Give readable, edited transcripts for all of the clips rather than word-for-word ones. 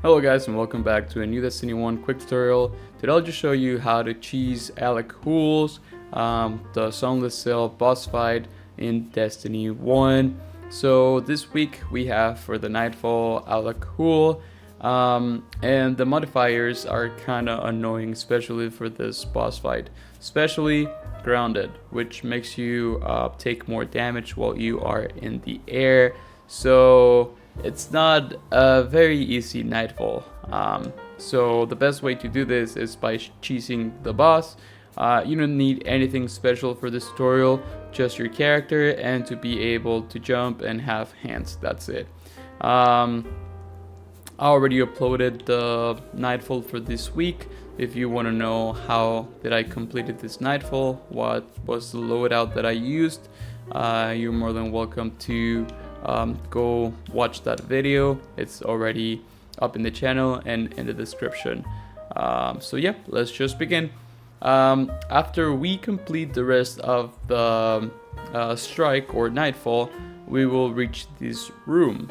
Hello guys and welcome back to a new Destiny 1 quick tutorial. Today I'll just show you how to cheese Alak-Hul's the Sunless Cell boss fight in Destiny 1. So this week we have for the Nightfall Alak-Hul, and the modifiers are kinda annoying, especially for this boss fight. Especially grounded, which makes you take more damage while you are in the air. So it's not a very easy Nightfall. So the best way to do this is by cheesing the boss. You don't need anything special for this tutorial, just your character and to be able to jump and have hands. That's it. I already uploaded the Nightfall for this week. If you want to know how did I completed this Nightfall, what was the loadout that I used, you're more than welcome to go watch that video. It's already up in the channel and in the description. So yeah, let's just begin. After we complete the rest of the strike or Nightfall, we will reach this room.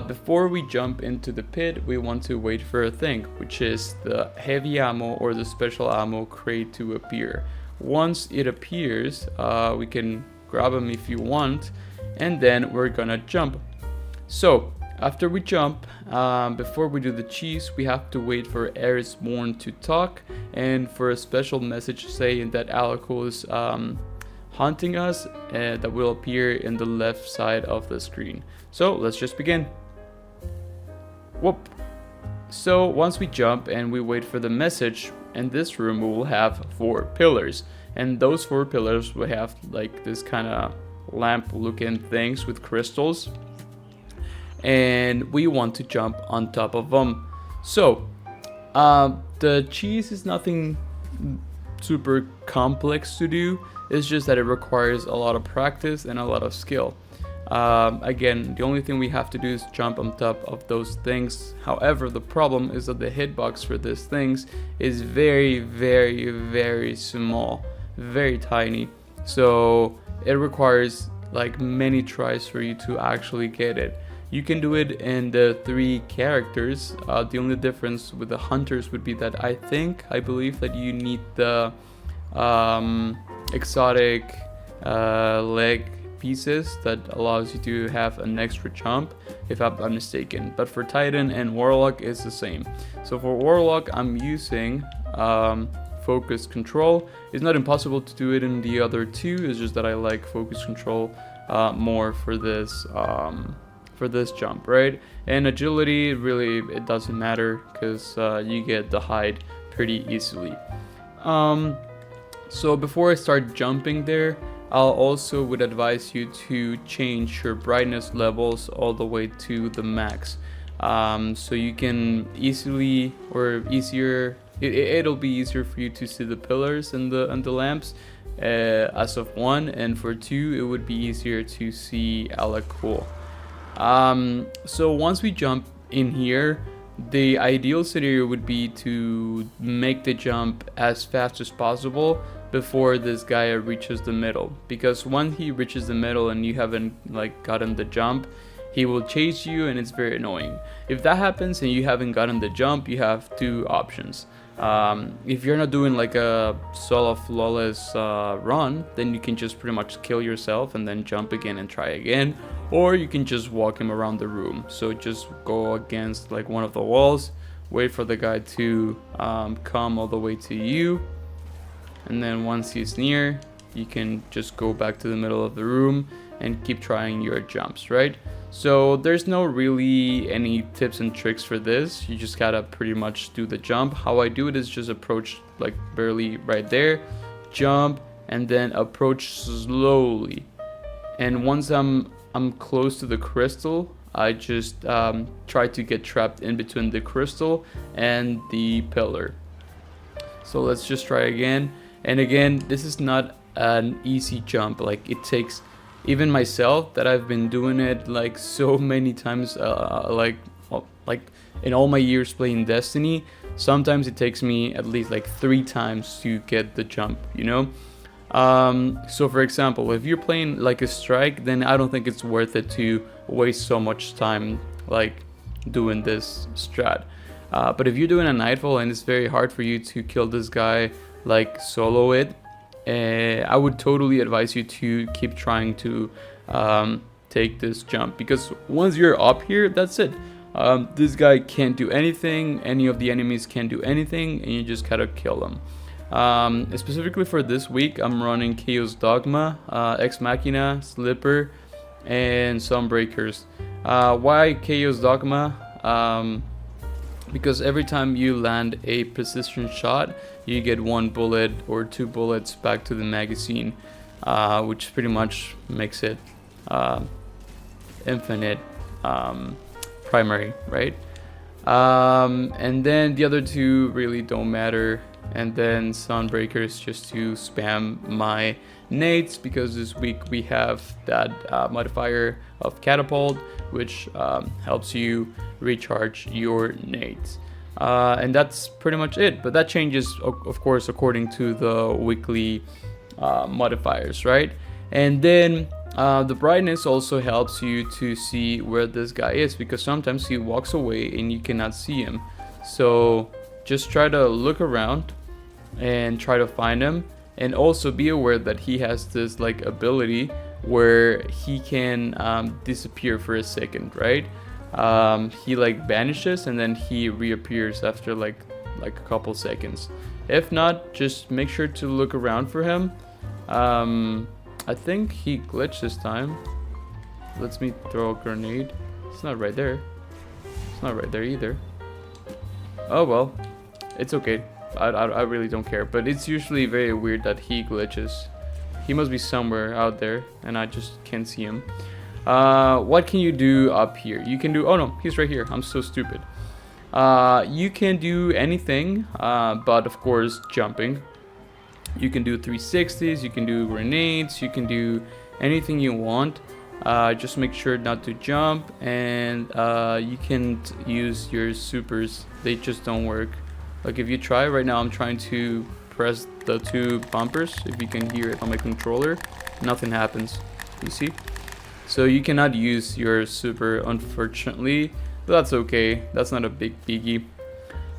Before we jump into the pit, we want to wait for a thing, which is the heavy ammo or the special ammo crate to appear. Once it appears, we can grab them if you want, and then we're gonna jump. So after we jump, before we do the cheese, we have to wait for Erisborn to talk and for a special message saying that Alak-Hul is hunting us, that will appear in the left side of the screen. So let's just begin. Whoop. So once we jump and we wait for the message, in this room we will have 4 pillars, and those 4 pillars will have like this kind of lamp looking things with crystals, and we want to jump on top of them. So the cheese is nothing super complex to do. It's just that it requires a lot of practice and a lot of skill. Again, the only thing we have to do is jump on top of those things. However, the problem is that the hitbox for these things is very small, very tiny. So it requires like many tries for you to actually get it. You can do it in the 3 characters. The only difference with the hunters would be that I believe that you need the exotic leg pieces that allows you to have an extra jump, if I'm not mistaken. But for Titan and Warlock it's the same. So for Warlock I'm using focus control. It's not impossible to do it in the other 2, it's just that I like focus control more for this jump, right? And agility, really it doesn't matter because you get the height pretty easily. So before I start jumping there, I'll also would advise you to change your brightness levels all the way to the max, so you can easily or easier it'll be easier for you to see the pillars and the lamps as of 1, and for 2 it would be easier to see Alak-Hul. So once we jump in here, the ideal scenario would be to make the jump as fast as possible before this guy reaches the middle, because when he reaches the middle and you haven't like gotten the jump, he will chase you and it's very annoying. If that happens and you haven't gotten the jump, you have 2 options. If you're not doing like a solo flawless run, then you can just pretty much kill yourself and then jump again and try again, or you can just walk him around the room. So just go against like one of the walls, wait for the guy to come all the way to you, and then once he's near, you can just go back to the middle of the room and keep trying your jumps, right? So there's no really any tips and tricks for this. You just gotta pretty much do the jump. How I do it is just approach like barely right there, jump, and then approach slowly. And once I'm close to the crystal, I just try to get trapped in between the crystal and the pillar. So let's just try again. And again, this is not an easy jump. Like it takes, even myself that I've been doing it like so many times, like in all my years playing Destiny, sometimes it takes me at least like 3 times to get the jump, you know? So for example, if you're playing like a strike, then I don't think it's worth it to waste so much time like doing this strat. But if you're doing a Nightfall and it's very hard for you to kill this guy, like solo it, I would totally advise you to keep trying to take this jump, because once you're up here, that's it. This guy can't do anything, any of the enemies can't do anything, and you just gotta kill them. Specifically for this week, I'm running Chaos Dogma, Ex Machina, Slipper, and Sunbreakers. Why Chaos Dogma? Because every time you land a precision shot, you get 1 bullet or 2 bullets back to the magazine, which pretty much makes it infinite primary, right? And then the other 2 really don't matter. And then Sunbreakers just to spam my nades, because this week we have that modifier of catapult, which helps you recharge your nades. And that's pretty much it, but that changes of course according to the weekly modifiers, right? And then the brightness also helps you to see where this guy is, because sometimes he walks away and you cannot see him. So just try to look around and try to find him, and also be aware that he has this like ability where he can disappear for a second, right? He like vanishes and then he reappears after like a couple seconds. If not, just make sure to look around for him. I think he glitched this time. Lets me throw a grenade. It's not right there. It's not right there either. Oh well, it's okay. I really don't care, but it's usually very weird that he glitches. He must be somewhere out there and I just can't see him. What can you do up here? You can do, oh no, he's right here. I'm so stupid. You can do anything, but of course jumping. You can do 360s, you can do grenades, you can do anything you want. Just make sure not to jump, and you can use your supers. They just don't work. Like if you try right now, I'm trying to press the 2 bumpers. If you can hear it on my controller, nothing happens. You see? So you cannot use your super, unfortunately. But that's okay. That's not a big biggie.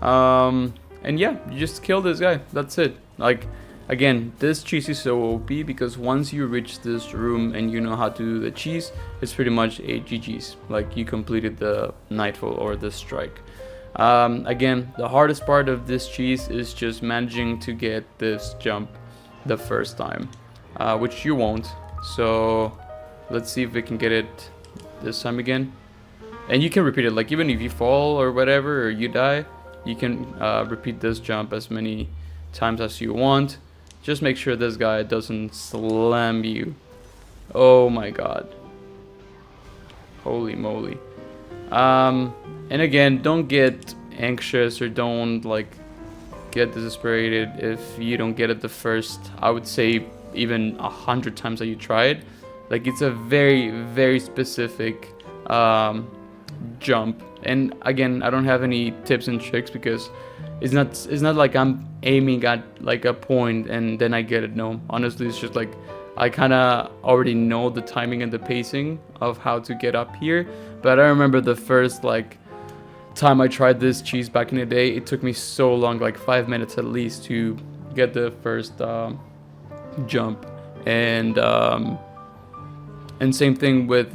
And yeah, you just kill this guy. That's it. Like, again, this cheese is so OP because once you reach this room and you know how to do the cheese, it's pretty much a GG's. Like you completed the Nightfall or the strike. Again, the hardest part of this cheese is just managing to get this jump the first time, which you won't. So let's see if we can get it this time again. And you can repeat it, like even if you fall or whatever, or you die, you can repeat this jump as many times as you want. Just make sure this guy doesn't slam you. Oh my god. Holy moly. And again, don't get anxious or don't like get desesperated if you don't get it the first, I would say even 100 times that you try it. Like it's a very, very specific jump. And again, I don't have any tips and tricks because it's not like I'm aiming at like a point and then I get it. No, honestly, it's just like I kind of already know the timing and the pacing of how to get up here. But I remember the first like time I tried this cheese back in the day, it took me so long, like 5 minutes at least, to get the first jump. And same thing with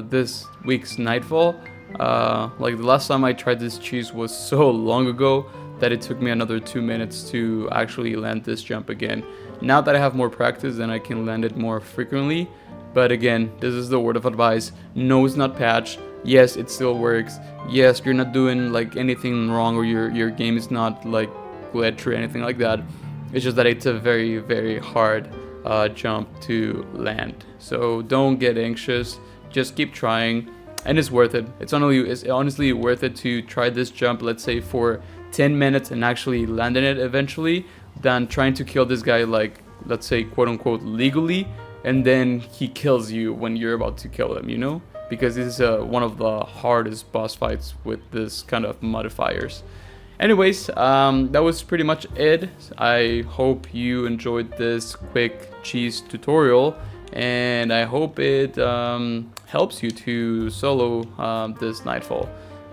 this week's Nightfall. Like the last time I tried this cheese was so long ago that it took me another 2 minutes to actually land this jump again. Now that I have more practice, then I can land it more frequently. But again, this is the word of advice. No, it's not patched. Yes, it still works. Yes, you're not doing like anything wrong, or your game is not like glitch or anything like that. It's just that it's a very, very hard jump to land. So don't get anxious. Just keep trying, and it's worth it. It's honestly worth it to try this jump, let's say for 10 minutes and actually landing it eventually, than trying to kill this guy like, let's say, quote unquote legally, and then he kills you when you're about to kill him, you know? Because this is one of the hardest boss fights with this kind of modifiers. Anyways, that was pretty much it. I hope you enjoyed this quick cheese tutorial, and I hope it helps you to solo this Nightfall.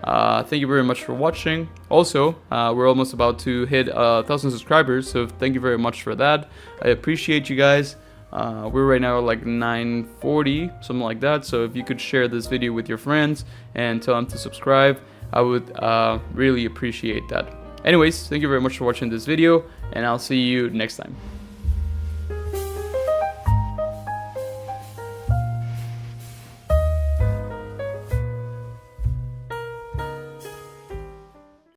Thank you very much for watching. Also, we're almost about to hit 1,000 subscribers, so thank you very much for that. I appreciate you guys. We're right now like 940, something like that. So if you could share this video with your friends and tell them to subscribe, I would really appreciate that. Anyways, thank you very much for watching this video, and I'll see you next time.